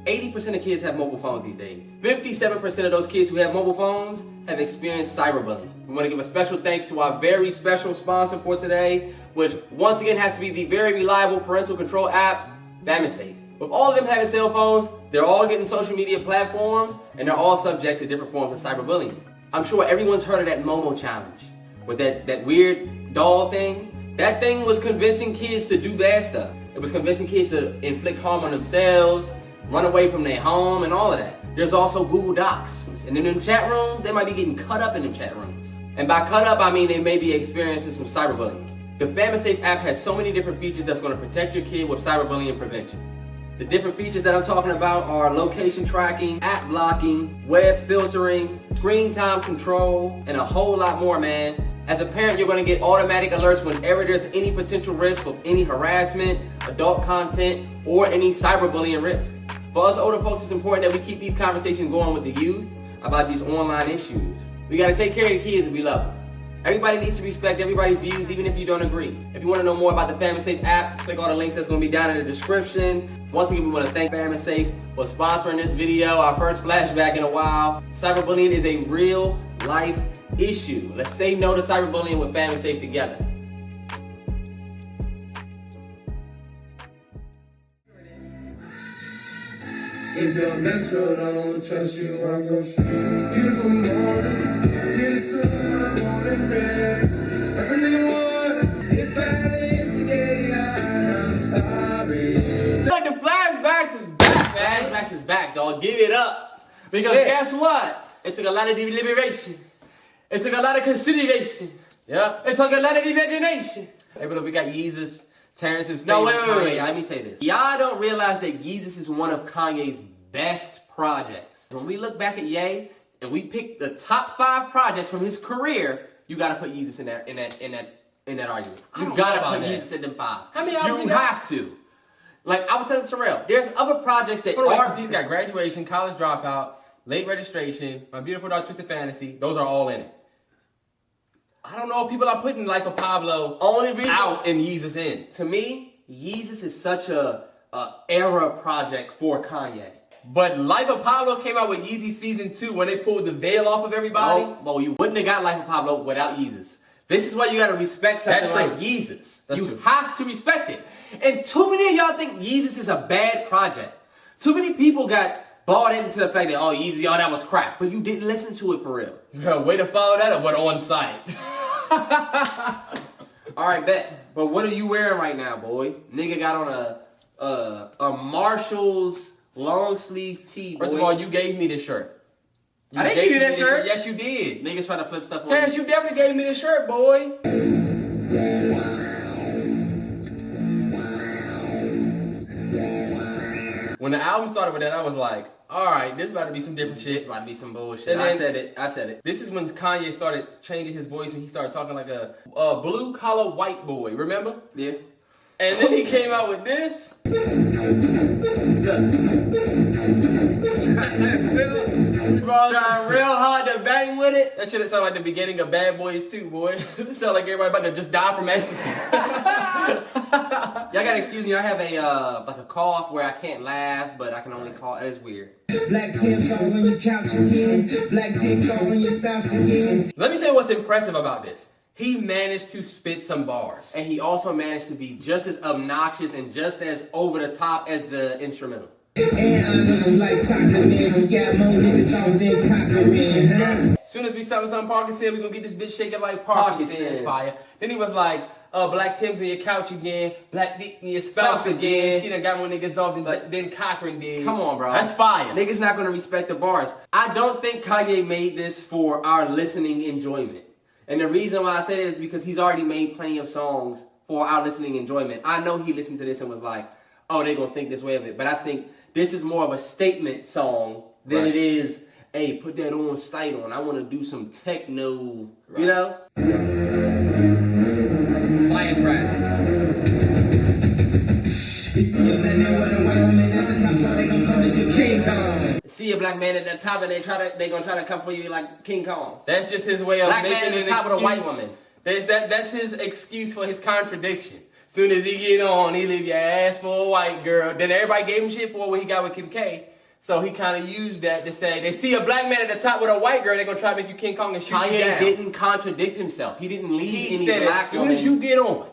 80% of kids have mobile phones these days. 57% of those kids who have mobile phones have experienced cyberbullying. We want to give a special thanks to our very special sponsor for today, which once again has to be the very reliable parental control app, FamilySafe. With all of them having cell phones, they're all getting social media platforms, and they're all subject to different forms of cyberbullying. I'm sure everyone's heard of that Momo challenge, with that weird doll thing. That thing was convincing kids to do bad stuff. It was convincing kids to inflict harm on themselves, run away from their home, and all of that. There's also Google Docs. And in them chat rooms, they might be getting cut up in them chat rooms. And by cut up, I mean they may be experiencing some cyberbullying. The FamilySafe app has so many different features that's going to protect your kid with cyberbullying prevention. The different features that I'm talking about are location tracking, app blocking, web filtering, screen time control, and a whole lot more, man. As a parent, you're going to get automatic alerts whenever there's any potential risk of any harassment, adult content, or any cyberbullying risk. For us older folks, it's important that we keep these conversations going with the youth about these online issues. We got to take care of the kids if we love them. Everybody needs to respect everybody's views, even if you don't agree. If you want to know more about the FamilySafe app, click all the links that's going to be down in the description. Once again, we want to thank FamilySafe for sponsoring this video, our first flashback in a while. Cyberbullying is a real life issue. Let's say no to cyberbullying with FamilySafe together. If your metro don't trust you, I go shoot. Beautiful morning, hear the sun, morning red. Everything I want, if that is the day, I'm sorry. Like the flashbacks is back, man. Flashbacks is back, dog. Give it up. Because guess what? It took a lot of deliberation. It took a lot of consideration. Yeah. It took a lot of imagination. Hey, but we got Yeezus, Terrence's favorite. No, wait. Let me say this. Y'all don't realize that Yeezus is one of Kanye's best projects. When we look back at Ye and we pick the top 5 projects from his career, you gotta put Yeezus in that argument. You gotta put Yeezus in them 5. How many albums you have to. Like I was telling Terrell, there's other projects that are. He's got Graduation, College Dropout, Late Registration, My Beautiful Dark Twisted Fantasy. Those are all in it. I don't know if people are putting Life of Pablo out and Yeezus in. To me, Yeezus is such a era project for Kanye. But Life of Pablo came out with Yeezy Season 2 when they pulled the veil off of everybody. Well, you wouldn't have got Life of Pablo without Yeezus. This is why you gotta respect something like Yeezus. You have to respect it. And too many of y'all think Yeezus is a bad project. Too many people got bought into the fact that, oh, Yeezy, that was crap. But you didn't listen to it for real. No, way to follow that up, but on site. Alright, bet. But what are you wearing right now, boy? Nigga got on a Marshall's long sleeve tee, boy. First of all, you gave me this shirt. I didn't give you that shirt. Yes, you did. Niggas try to flip stuff on Terrence, you definitely gave me this shirt, boy. When the album started with that, I was like, alright, this is about to be some different shit. It's about to be some bullshit. And I then, said it. This is when Kanye started changing his voice and he started talking like a blue-collar white boy, remember? Yeah. And then he came out with this. Trying real hard to bang with it. That should have sounded like the beginning of Bad Boys 2, boy. It sounded like everybody about to just die from ecstasy. Y'all gotta excuse me, I have a cough where I can't laugh, but I can only cough. It's weird. Black Tim all on your couch again. Black Dick all on your spouse again. Let me tell you what's impressive about this. He managed to spit some bars. And he also managed to be just as obnoxious and just as over the top as the instrumental. And I know you like chocolate, man. You got more niggas off than Cochran, huh? As soon as we start with something Parkinson, we gonna get this bitch shaking like Parkinson fire. Then he was like, Black Tim's on your couch again, Black Dick in your spouse again. She done got more niggas off than Cochran did. Come on, bro. That's fire. Niggas not gonna respect the bars. I don't think Kanye made this for our listening enjoyment. And the reason why I say that is because he's already made plenty of songs for our listening enjoyment. I know he listened to this and was like, oh, they gonna think this way of it. But I think this is more of a statement song than it is, hey, put that on sight on. I want to do some techno, you know? Lion track. See a black man with a white woman at the top, so they gon' come to you King Kong. See a black man at the top and they gonna try to come for you like King Kong. That's just his way of black making man at the top of the white woman. That's his excuse for his contradiction. Soon as he get on, he leave your ass for a white girl. Then everybody gave him shit for what he got with Kim K. So he kind of used that to say, they see a black man at the top with a white girl, they're going to try to make you King Kong and shoot you down. Kanye didn't contradict himself. He didn't leave He any said black as soon woman. as you get on,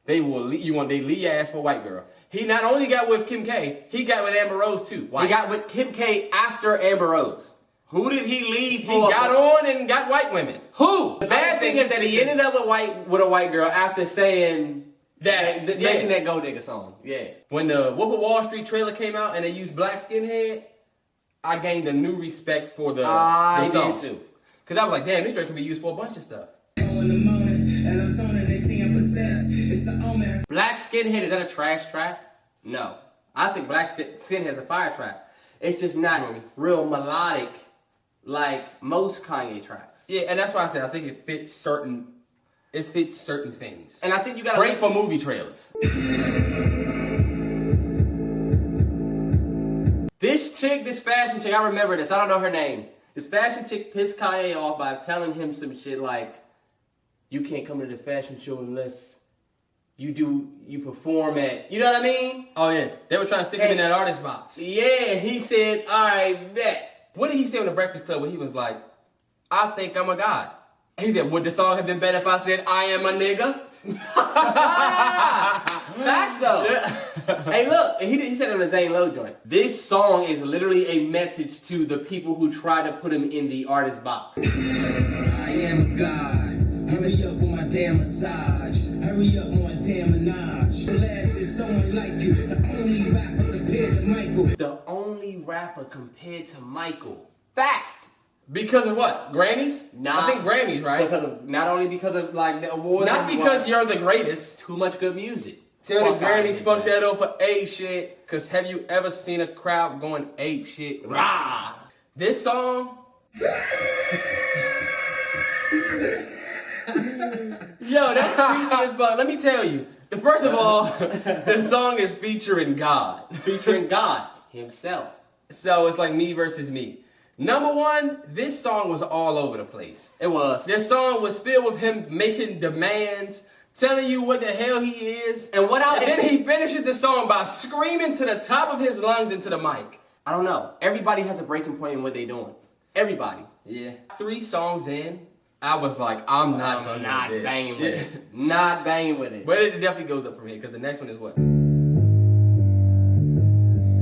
they leave your ass for a white girl. He not only got with Kim K, he got with Amber Rose too. He got with Kim K after Amber Rose. Who did he leave He for? got on and got white women. Who? The bad thing is that he ended up with a white girl after saying making that Gold Digger song. Yeah. When the Wolf of Wall Street trailer came out and they used Black Skinhead, I gained a new respect for the song did too. Because I was like, damn, this track can be used for a bunch of stuff. Black Skinhead, is that a trash track? No. I think Black Skinhead is a fire track. It's just not real melodic like most Kanye tracks. Yeah, and that's why I said I think it fits certain things. And I think you got great for movie trailers. This fashion chick, I remember this. I don't know her name. This fashion chick pissed Kanye off by telling him some shit like, "You can't come to the fashion show unless you perform at," you know what I mean? Oh yeah, they were trying to stick him in that artist box. Yeah, he said, "All right, bet." What did he say on the Breakfast Club when he was like, "I think I'm a god"? He said, "Would the song have been better if I said I am a nigga?" Facts though. Hey, look, he said it on the Zane Lowe joint. This song is literally a message to the people who try to put him in the artist box. I am a god. Hurry up with my damn massage. Hurry up on my damn menage. The last is someone like you. The only rapper compared to Michael. The only rapper compared to Michael. Fact. Because of what? Grammys? I think Grammys, right? Not only because of like the awards. Not because you're the greatest. Too much good music. Tell the Grammys fuck that up for ape shit. Cause have you ever seen a crowd going ape shit? Rah! This song. Yo, that's creepy as fuck. Let me tell you. First of all, the song is featuring God. Featuring God himself. So it's like me versus me. Number one, this song was all over the place. It was. This song was filled with him making demands, telling you what the hell he is. And then he finishes the song by screaming to the top of his lungs into the mic. I don't know. Everybody has a breaking point in what they're doing. Everybody. Yeah. 3 songs in, I was like, I'm not banging with it. Not banging with it. But it definitely goes up from here, because the next one is what?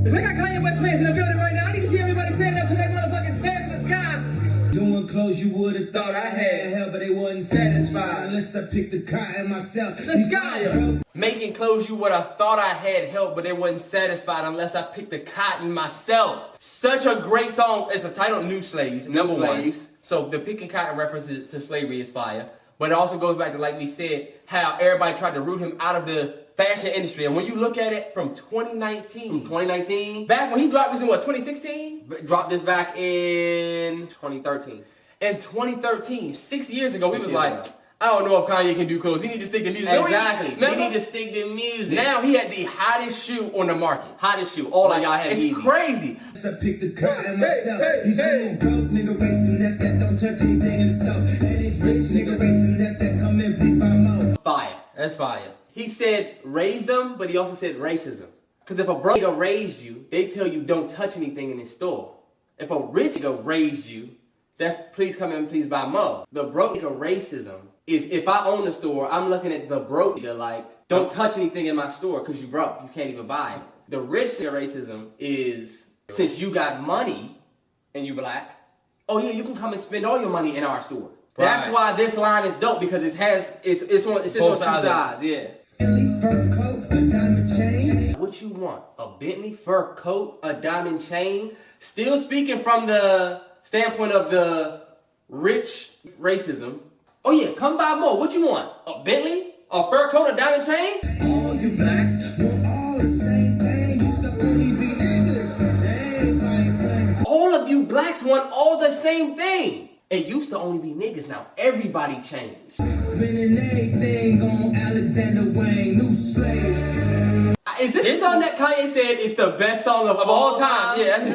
If I got Kanye West fans in the building right now, I need to see everybody stand up to their motherfucking hands in the sky. Doing clothes you would have thought I had hell, but they wasn't satisfied unless I picked the cotton myself. Let's go! Making clothes you would have thought I had help, but they wasn't satisfied unless I picked the cotton myself. Such a great song. It's entitled New Slaves, number one. So the picking cotton reference to slavery is fire. But it also goes back to, like we said, how everybody tried to root him out of the fashion industry. And when you look at it from 2019. Back when he dropped this in what, 2016? Dropped this back in 2013. In 2013, 6 years ago, we was like, I don't know if Kanye can do clothes. He need to stick to music. Exactly. He need to stick to music. Now he had the hottest shoe on the market. Hottest shoe. All of y'all had It's Yeezy. crazy. I picked the cotton myself. These fools broke nigga racing. That's that don't touch anything in the stove. And it's rich nigga racing. That's that come in, please buy more. Fire. That's fire. He said raise them, but he also said racism. Because if a broke nigga raised you, they tell you don't touch anything in his store. If a rich nigga raised you, that's please come in, please buy more. The broke nigga racism is if I own the store, I'm looking at the broke nigga like, don't touch anything in my store because you broke. You can't even buy it. The rich nigga racism is, since you got money and you black, oh yeah, you can come and spend all your money in our store. Right. That's why this line is dope, because it's on two sides. Yeah. Bentley fur coat, a diamond chain. What you want? A Bentley fur coat, a diamond chain? Still speaking from the standpoint of the rich racism. Oh yeah, come buy more. What you want? A Bentley? A fur coat, a diamond chain? All you blacks want all the same thing. Used to only be niggas. Everybody playing. All of you blacks want all the same thing. It used to only be niggas. Now everybody changed. Spending everything on Alexander Wayne, new slaves. Is this the song that Kanye said is the best song of all time? Yeah, that's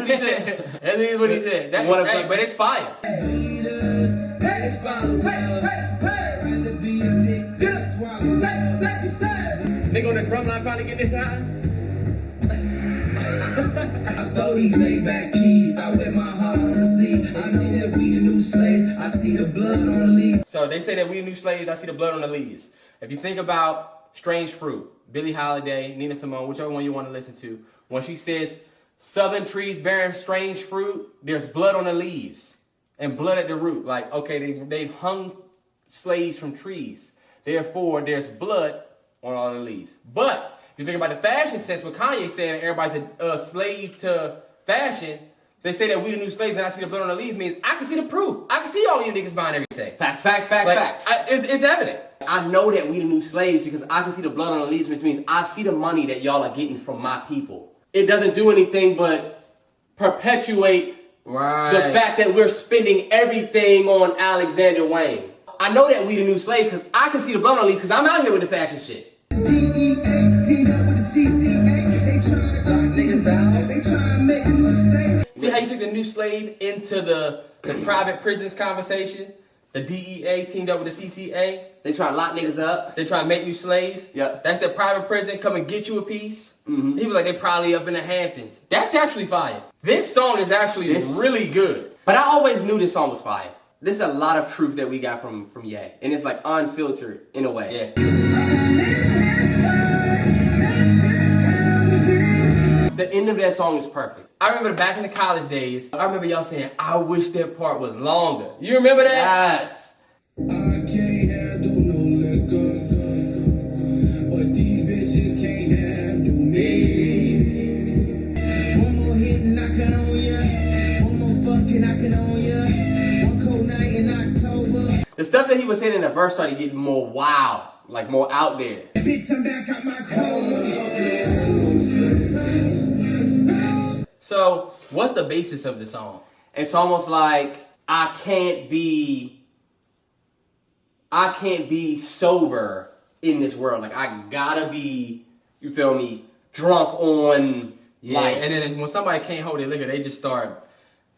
what he said. That's what he said. But it's fire. Leaders, hey, follow, hey, rather be a dick, just swallow, say, Nigga on the drum line finally getting this high. I throw these laid back keys, I wear my heart on the sleeve. I see that we the new slaves, I see the blood on the leaves. So they say that we the new slaves, I see the blood on the leaves. If you think about Strange Fruit, Billie Holiday, Nina Simone, whichever one you want to listen to, when she says, southern trees bearing strange fruit, there's blood on the leaves and blood at the root. Like, okay, they've hung slaves from trees. Therefore, there's blood on all the leaves. But if you think about the fashion sense, what Kanye saying, everybody's a slave to fashion, they say that we the new slaves and I see the blood on the leaves means I can see the proof. I can see all you niggas buying everything. Facts. It's evident. I know that we the new slaves because I can see the blood on the leaves, which means I see the money that y'all are getting from my people. It doesn't do anything but perpetuate the fact that we're spending everything on Alexander Wayne. I know that we the new slaves because I can see the blood on the leaves because I'm out here with the fashion shit. DEA, teamed up with the CCA. They try to lock niggas out. They try to make a new state. See how you took the new slave into the private prisons conversation? The DEA teamed up with the CCA. They try to lock niggas up. They try to make you slaves. Yep. That's the private prison. Come and get you a piece. Mm-hmm. He was like, they probably up in the Hamptons. That's actually fire. This song is actually really good. But I always knew this song was fire. This is a lot of truth that we got from Ye. And it's like unfiltered in a way. Yeah. The end of that song is perfect. I remember back in the college days, I remember y'all saying, I wish that part was longer. You remember that? Yes. I can't handle no liquor, but these bitches can't handle me. One more hit and I can own ya. One more fucking I can own ya. One cold night in October. The stuff that he was saying in the verse started getting more wild, like more out there. Bitch, I'm back out my coma. So, what's the basis of the song? It's almost like I can't be sober in this world. Like I gotta be, you feel me, drunk on life. And then when somebody can't hold their liquor, they just start.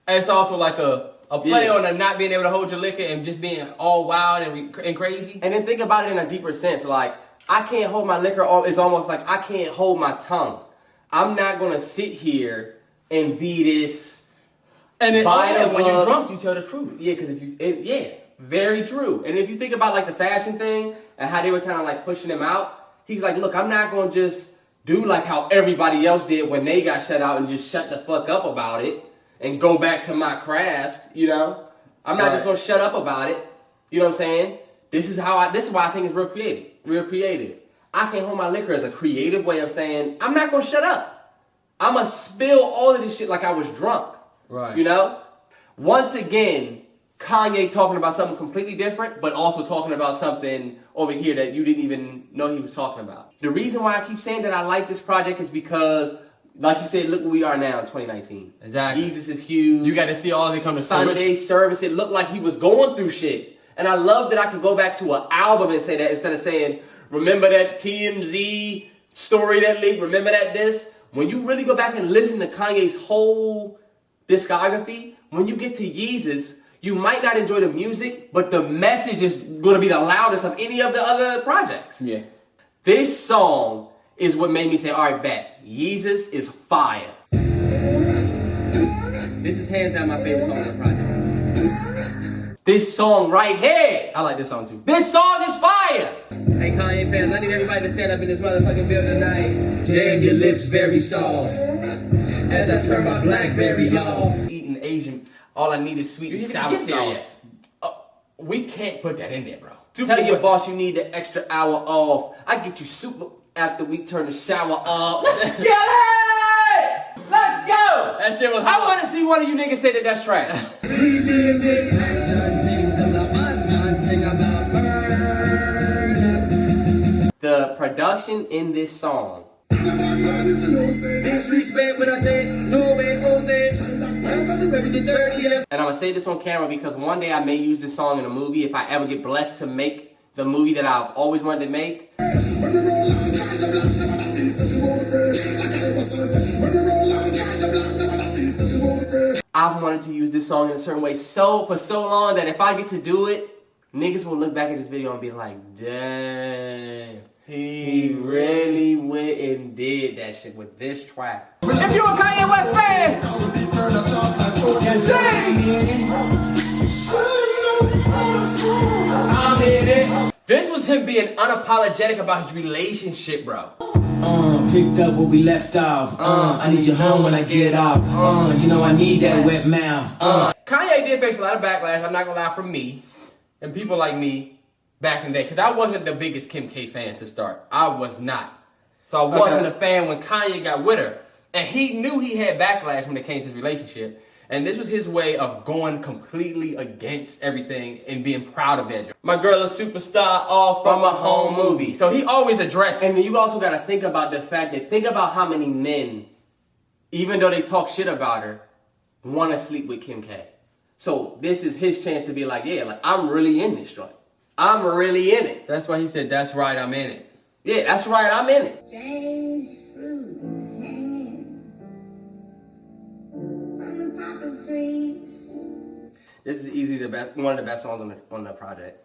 And it's also like a play on the not being able to hold your liquor and just being all wild and crazy. And then think about it in a deeper sense. Like I can't hold my liquor. It's almost like I can't hold my tongue. I'm not gonna sit here and be this. And then when you're drunk, you tell the truth. Yeah, because very true. And if you think about like the fashion thing and how they were kind of like pushing him out, he's like, look, I'm not gonna just do like how everybody else did when they got shut out and just shut the fuck up about it and go back to my craft. You know, I'm not just gonna shut up about it. You know what I'm saying? This is why I think it's real creative. I can hold my liquor as a creative way of saying I'm not gonna shut up. I'm gonna spill all of this shit like I was drunk. Right. You know? Once again, Kanye talking about something completely different, but also talking about something over here that you didn't even know he was talking about. The reason why I keep saying that I like this project is because, like you said, look where we are now in 2019. Exactly. Jesus is huge. You got to see all of it come to Sunday service. It looked like he was going through shit. And I love that I could go back to an album and say that instead of saying, remember that TMZ story that leaked? Remember that this? When you really go back and listen to Kanye's whole discography, when you get to Yeezus, you might not enjoy the music, but the message is going to be the loudest of any of the other projects. Yeah. This song is what made me say, all right, bet. Yeezus is fire. This is hands down my favorite song on the project. This song right here. I like this song too. This song is fire. Hey Kanye fans, I need everybody to stand up in this motherfucking building tonight. Damn, your lips very soft as I turn my BlackBerry off. Eating Asian, all I need is sweet and sour sauce. We can't put that in there, bro. Tell your boss you need the extra hour off. I get you super after we turn the shower off. Let's get it! Let's go! That shit was I want to see one of you niggas say that that's trash. The production in this song. Disrespect what I say, no way, Jose. I'm from the ready to 30th. And I'm going to say this on camera because one day I may use this song in a movie if I ever get blessed to make the movie that I've always wanted to make. I've wanted to use this song in a certain way for so long that if I get to do it, niggas will look back at this video and be like, damn. He really went and did that shit with this track. If you're a Kanye West fan, I'm in it. This was him being unapologetic about his relationship, bro. Picked up where we left off. I need you home when I get off. You know I need that wet mouth. Kanye did face a lot of backlash, I'm not gonna lie, from me and people like me back in the day, because I wasn't the biggest Kim K fan to start. I was not. So I wasn't a fan when Kanye got with her. And he knew he had backlash when it came to his relationship. And this was his way of going completely against everything and being proud of that. My girl a superstar, all from a home movie. So he always addressed. And you also gotta think about the fact that, think about how many men, even though they talk shit about her, wanna sleep with Kim K. So this is his chance to be like, yeah, like I'm really in this joint. I'm really in it. That's why he said, that's right, I'm in it. Yeah, that's right, I'm in it. Strange fruit hanging from the poplar trees. This is easily one of the best songs on the project.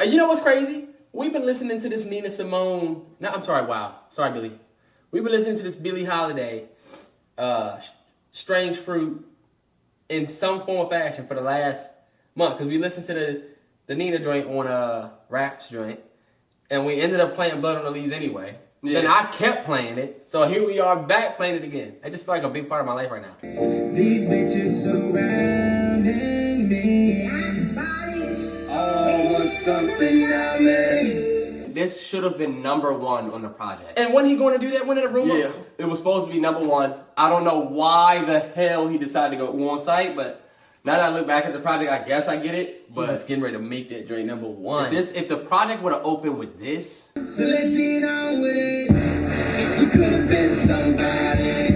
You know what's crazy? We've been listening to this Nina Simone. No, I'm sorry, wow. Sorry, Billy. We've been listening to this Billie Holiday, Strange Fruit, in some form or fashion for the last month. Because we listened to the Nina joint on Rap's joint. And we ended up playing Blood on the Leaves anyway. Yeah. Then I kept playing it. So here we are back playing it again. I just feel like a big part of my life right now. These bitches surrounding me. Oh, want something now, man. This should have been #1 on the project. And when he going to do that? When in the room? Yeah, it was supposed to be #1. I don't know why the hell he decided to go on site, but now that I look back at the project, I guess I get it. But he's But getting ready to make that joint #1. if the project would have opened with this, So let's get on with it. You could have been somebody.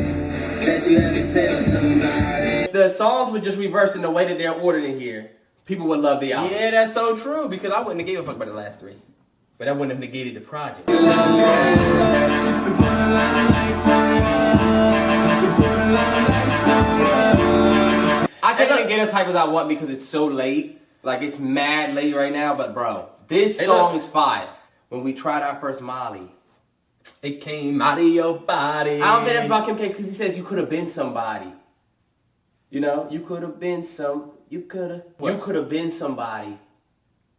Said you had to tell somebody. the songs were just reversed in the way that they're ordered in here, people would love the album. Yeah, that's so true, because I wouldn't have gave a fuck about the last 3. But that wouldn't have negated the project. I can't get as hype as I want because it's so late. Like, it's mad late right now, but bro, this Hey, song look. is fire. When we tried our first Molly, It came out of your body. I don't think that's about Kim K because he says you could have been somebody. You know, you could have been you could have been somebody.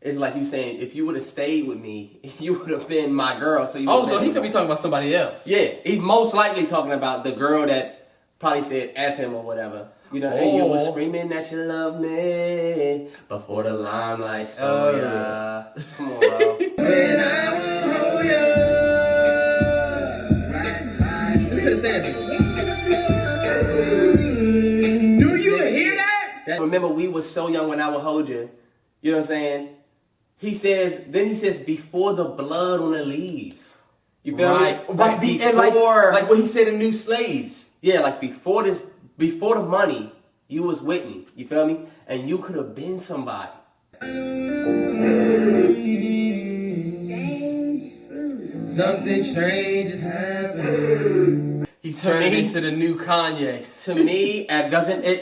It's like you saying, if you would have stayed with me, you would have been my girl. So Oh, so he could be talking about somebody else. Yeah, he's most likely talking about the girl that probably said F him or whatever. You know, and you was screaming that you love me before the limelight stole ya. Come on, bro. When I will hold you. Listen to Sandra. Do you hear that? Remember, we was so young when I would hold you. You know what I'm saying? He says, before the blood on the leaves. You feel me? Right. Before, like what he said in New Slaves. yeah, like before the money, you was with me. You feel me? And you could have been somebody. Something strange is happening. He turned me? into the new Kanye. To me,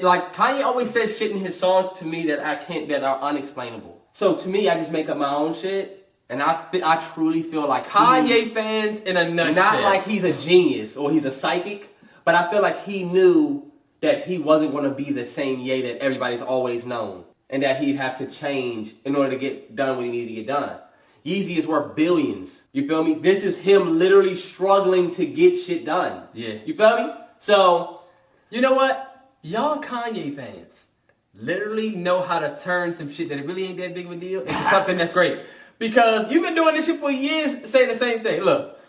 like Kanye always says shit in his songs to me that that are unexplainable. So to me, I just make up my own shit, and I truly feel like Kanye fans in a nutshell. not like he's a genius or he's a psychic, but I feel like he knew that he wasn't going to be the same Ye that everybody's always known, and that he'd have to change in order to get done what he needed to get done. Yeezy is worth billions. You feel me? This is him literally struggling to get shit done. Yeah. You feel me? So, You know what? Y'all Kanye fans literally know how to turn some shit that it really ain't that big of a deal into something that's great. Because you've been doing this shit for years saying the same thing. Look,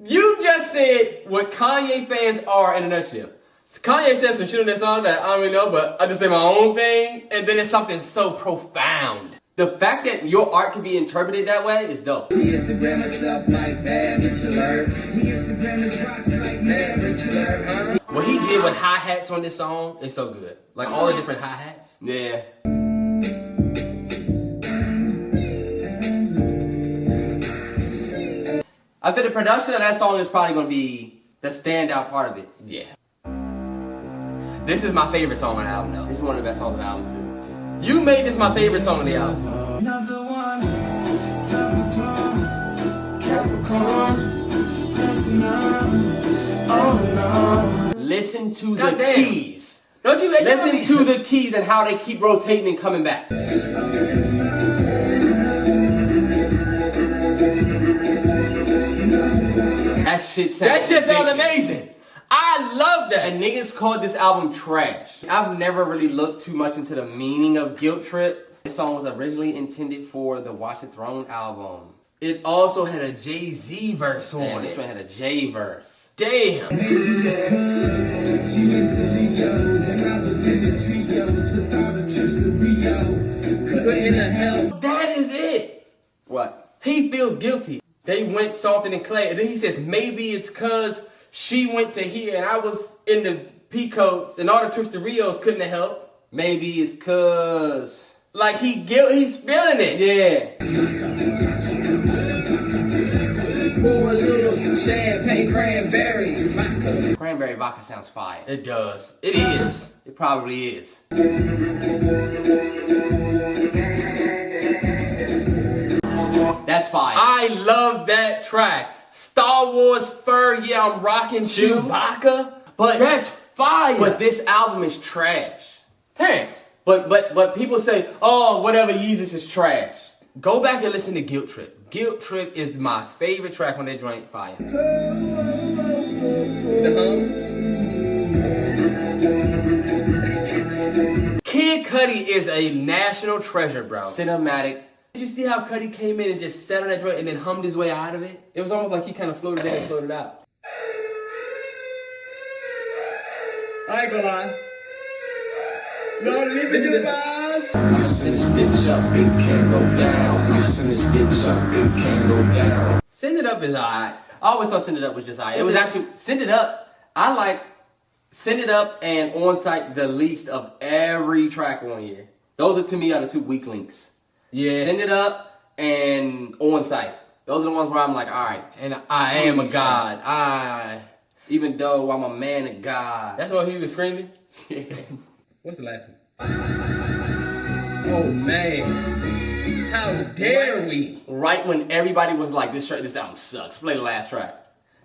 you just said what Kanye fans are in a nutshell. So Kanye said some shit on that song that I don't really know, but I just say my own thing, and then it's something so profound. the fact that your art can be interpreted that way is dope. He Instagram himself like bad bitch alert. He Instagram his rocks like bad bitch alert. What he did with hi-hats on this song is so good. Like all the different hi-hats. Yeah. I think the production of that song is probably going to be the standout part of it. Yeah. This is my favorite song on the album, though. This is one of the best songs on the album, too. You made this my favorite song on the album. Another one. Listen to the Goddamn. keys. Don't you Listen to the keys and how they keep rotating and coming back. That shit sounds amazing. I love that. And niggas called this album trash. I've never really looked too much into the meaning of Guilt Trip. This song was originally intended for the Watch the Throne album. It also had a Jay-Z verse Man, on this it. one had a J verse. Damn. She went to Leo's and I was in the trios. Facade trips to Rio. Couldn't in the hell. That is it. What? He feels guilty. They went softer than clay. And then he says, maybe it's cause she went to here and I was in the Peacoats and all the trips to Rios couldn't have helped. Maybe it's cause. Like he's feeling it. Yeah. Pour a little champagne cranberry vodka. Cranberry vodka sounds fire. It does. It is. It probably is. That's fire. I love that track. Star Wars fur, yeah, I'm rocking Chewbacca. But That's fire. But this album is trash. Terrence, But people say, oh, whatever Yeezus is trash. go back and listen to Guilt Trip. Guilt Trip is my favorite track on that joint fire. Kid Cudi is a national treasure, bro. Cinematic. Did you see how Cudi came in and just sat on that joint and then hummed his way out of it? It was almost like he kind of floated in and floated out. I ain't gonna lie. No, leave it to the vibes. We send this bitch up, it can't go down. We send this bitch up, it can't go down. Send It Up is alright. I always thought Send It Up was just alright. It was actually, Send It Up, I like Send It Up and On Site the least of every track on here. Those are to me are the two weak links. Yeah. Send It Up and On Site. Those are the ones where I'm like, alright. And I am a god. Even though I'm a man of God. That's what he was screaming? What's the last one? Oh man. How dare we? Right when everybody was like, this album sucks. Play the last track.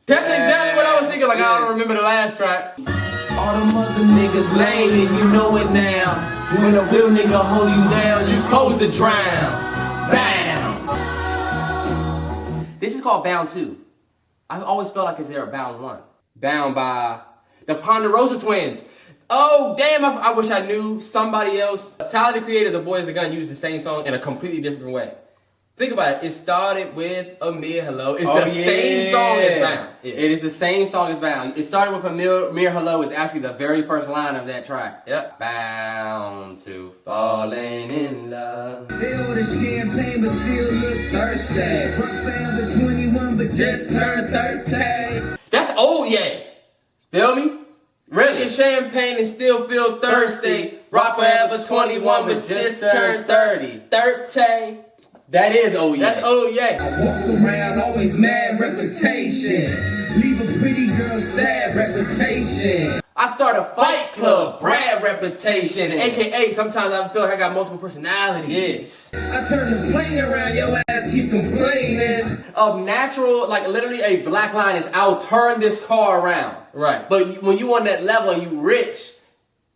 That's exactly what I was thinking. Like, I don't remember the last track. All them other niggas lame and you know it now. When a real nigga hold you down, you supposed to drown. Bam! This is called Bound 2. I've always felt like it's there a Bound 1. Bound by The Ponderosa Twins. Oh, damn, I wish I knew somebody else. Tyler, the Creator's of Boys a Gun used the same song in a completely different way. Think about it. It started with Amir Hello. It's the same song as Bound. Yeah. It is the same song as Bound. It started with Amir Hello. Is actually the very first line of that track. Yep. Bound to falling in love. They order champagne but still look thirsty. Rock band for 21 but just turned 30. That's old, yeah. Feel me? Drinking champagne and still feel thirsty. Rock forever 21 but just turned 30. 30. That is oh yeah. That's old, yeah. I walk around always mad reputation. Leave a pretty girl sad reputation. I start a fight club, Brad reputation. AKA, sometimes I feel like I got multiple personalities. Yes. I turn the plane around, your ass keep complaining. Of natural, like literally a black line is I'll turn this car around. Right. But when you on that level and you rich,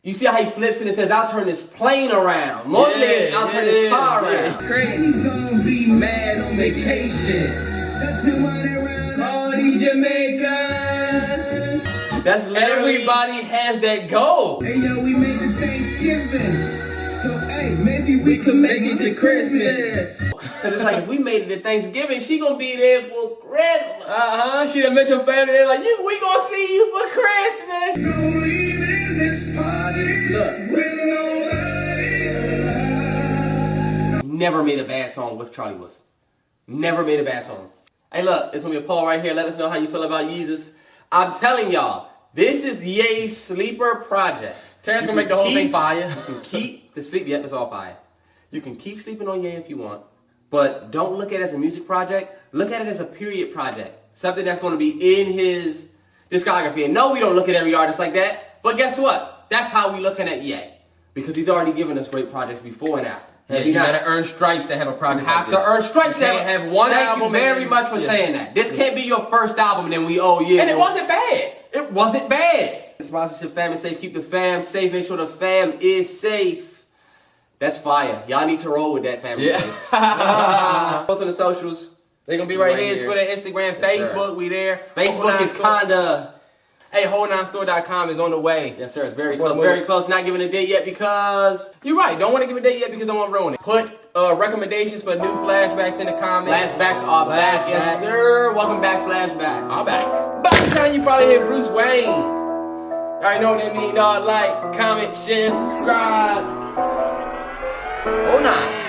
you see how he flips it and says, I'll turn this plane around. Most niggas, I'll turn this car around. Crazy, you gon' be mad on vacation. Got to run around all these Jamaicans. That's literally Everybody has that goal. Hey yo, we made it Thanksgiving. So hey, maybe we could make it to Christmas. Cause it's like if we made it to Thanksgiving, she gonna be there for Christmas. She done met your family. They're like, we gonna see you for Christmas. Don't leave in this party with nobody. Never made a bad song with Charlie Wilson. Never made a bad song. Hey look, it's gonna be a poll right here. Let us know how you feel about Yeezus. I'm telling y'all, this is Ye's sleeper project. Terrence gonna make the whole thing fire. You can keep the sleep. Yep, it's all fire. You can keep sleeping on Ye if you want, but don't look at it as a music project. Look at it as a period project. Something that's going to be in his discography. And no, we don't look at every artist like that. But guess what? That's how we looking at Ye, because he's already given us great projects before and after. Have you you not? gotta earn stripes to have a project. Have like to this. earn stripes. You can't have one Thank album. you very and much for yeah. saying that. This can't be your first album, and then we And it wasn't bad. It wasn't bad. Sponsorship fam is safe. Keep the fam safe. Make sure the fam is safe. That's fire. Y'all need to roll with that, fam. Yeah. Post on the socials. They're gonna be right, Right here. here. Twitter, Instagram, Yes, sir. Facebook. We there. Facebook Whole is Nine Store. kinda. Hey, whole9store.com is on the way. Yes, sir. It's very Support close. the Very movement. close. Not giving a date yet because You're right. Don't want to give a date yet because I don't want to ruin it. Put recommendations for new flashbacks in the comments. flashbacks are back. Yes, Flashbacks. sir. Welcome back, flashbacks. I'm back. By the time you probably hear Bruce Wayne. You already know what that means, dog. Like, comment, share, subscribe. Oh, nah.